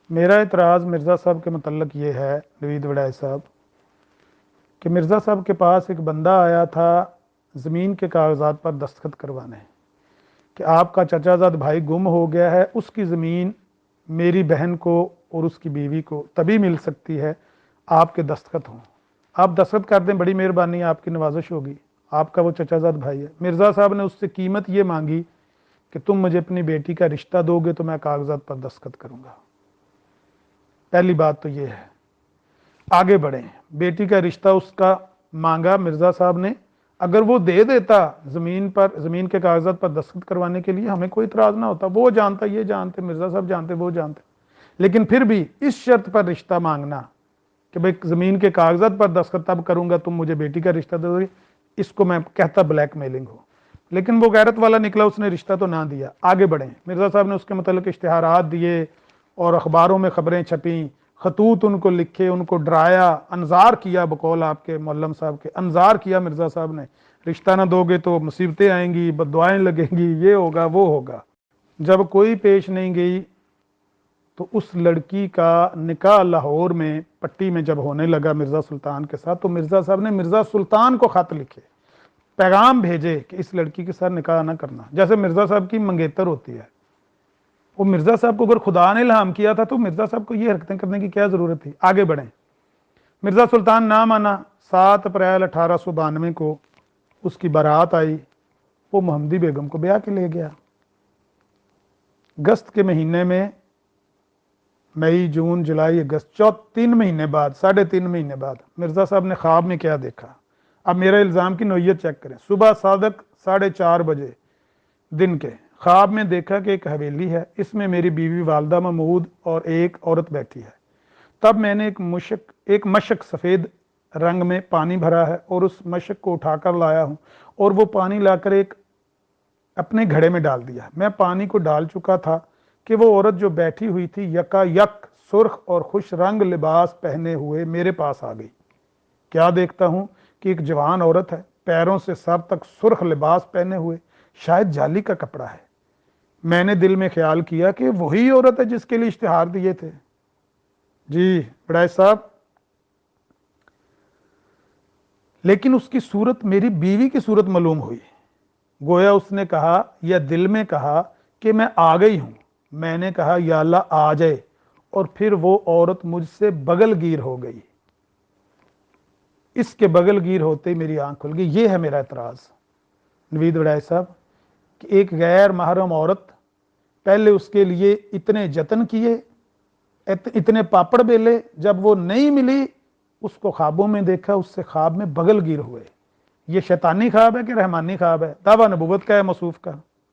میرا اعتراض مرزا صاحب کے متعلق یہ ہے نوید وڈائے صاحب کہ مرزا صاحب کے پاس ایک بندہ آیا تھا زمین کے کاغذات پر دستخط کروانے کہ آپ کا چچا زاد بھائی گم ہو گیا ہے، اس کی زمین میری بہن کو اور اس کی بیوی کو تبھی مل سکتی ہے آپ کے دستخط ہوں، آپ دستخط کر دیں، بڑی مہربانی ہے، آپ کی نوازش ہوگی، آپ کا وہ چچا زاد بھائی ہے۔ مرزا صاحب نے اس سے قیمت یہ مانگی کہ تم مجھے اپنی بیٹی کا رشتہ دو گے تو میں کاغذات پر دستخط کروں گا۔ پہلی بات تو یہ ہے، آگے بڑھیں، بیٹی کا رشتہ اس کا مانگا مرزا صاحب نے، اگر وہ دے دیتا زمین کے کاغذات پر دستخط کروانے کے لیے ہمیں کوئی اعتراض نہ ہوتا، وہ جانتا یہ جانتے، مرزا صاحب جانتے وہ جانتے، لیکن پھر بھی اس شرط پر رشتہ مانگنا کہ بھئی زمین کے کاغذات پر دستخط تب کروں گا تم مجھے بیٹی کا رشتہ دو گے، اس کو میں کہتا بلیک میلنگ ہو۔ لیکن وہ غیرت والا نکلا، اس نے رشتہ تو نہ دیا۔ آگے بڑھیں، مرزا صاحب نے اس کے متعلق اشتہارات دیے اور اخباروں میں خبریں چھپیں، خطوط ان کو لکھے، ان کو ڈرایا، انذار کیا، بقول آپ کے معلم صاحب کے انذار کیا مرزا صاحب نے، رشتہ نہ دو گے تو مصیبتیں آئیں گی، بددعائیں لگیں گی، یہ ہوگا وہ ہوگا۔ جب کوئی پیش نہیں گئی تو اس لڑکی کا نکاح لاہور میں پٹی میں جب ہونے لگا مرزا سلطان کے ساتھ، تو مرزا صاحب نے مرزا سلطان کو خط لکھے، پیغام بھیجے کہ اس لڑکی کے ساتھ نکاح نہ کرنا۔ جیسے مرزا صاحب کی منگیتر ہوتی ہے، وہ مرزا صاحب کو اگر خدا نے الہام کیا تھا تو مرزا صاحب کو یہ حرکتیں کرنے کی کیا ضرورت تھی؟ آگے بڑھیں، مرزا سلطان نہ مانا۔ 7 اپریل 1892 کو اس کی بارات آئی، وہ محمدی بیگم کو بیاہ کے لے گیا۔ اگست کے مہینے میں، مئی جون جولائی اگست، 3 مہینے بعد، 3.5 مہینے بعد مرزا صاحب نے خواب میں کیا دیکھا؟ اب میرا الزام کی نوعیت چیک کریں۔ صبح صادق 4:30 بجے دن کے خواب میں دیکھا کہ ایک حویلی ہے، اس میں میری بیوی والدہ محمود اور ایک عورت بیٹھی ہے۔ تب میں نے ایک مشک سفید رنگ میں پانی بھرا ہے اور اس مشک کو اٹھا کر لایا ہوں اور وہ پانی لا کر ایک اپنے گھڑے میں ڈال دیا۔ میں پانی کو ڈال چکا تھا کہ وہ عورت جو بیٹھی ہوئی تھی یکا یک سرخ اور خوش رنگ لباس پہنے ہوئے میرے پاس آ گئی۔ کیا دیکھتا ہوں کہ ایک جوان عورت ہے، پیروں سے سر تک سرخ لباس پہنے ہوئے، شاید جالی کا کپڑا ہے۔ میں نے دل میں خیال کیا کہ وہی عورت ہے جس کے لیے اشتہار دیے تھے۔ جی وڈائے صاحب، لیکن اس کی صورت میری بیوی کی صورت معلوم ہوئی، گویا اس نے کہا یا دل میں کہا کہ میں آ گئی ہوں۔ میں نے کہا یا اللہ آ جائے، اور پھر وہ عورت مجھ سے بغل گیر ہو گئی۔ اس کے بغل گیر ہوتے ہی میری آنکھ کھل گئی۔ یہ ہے میرا اعتراض نوید وڈائے صاحب کہ ایک غیر محرم عورت، پہلے اس کے لیے اتنے جتن کیے، اتنے پاپڑ بیلے، جب وہ نہیں ملی اس کو خوابوں میں دیکھا، اس سے خواب میں بغل گیر ہوئے۔ یہ شیطانی خواب ہے کہ رحمانی خواب ہے؟ دعویٰ نبوت کا ہے موصوف کا؟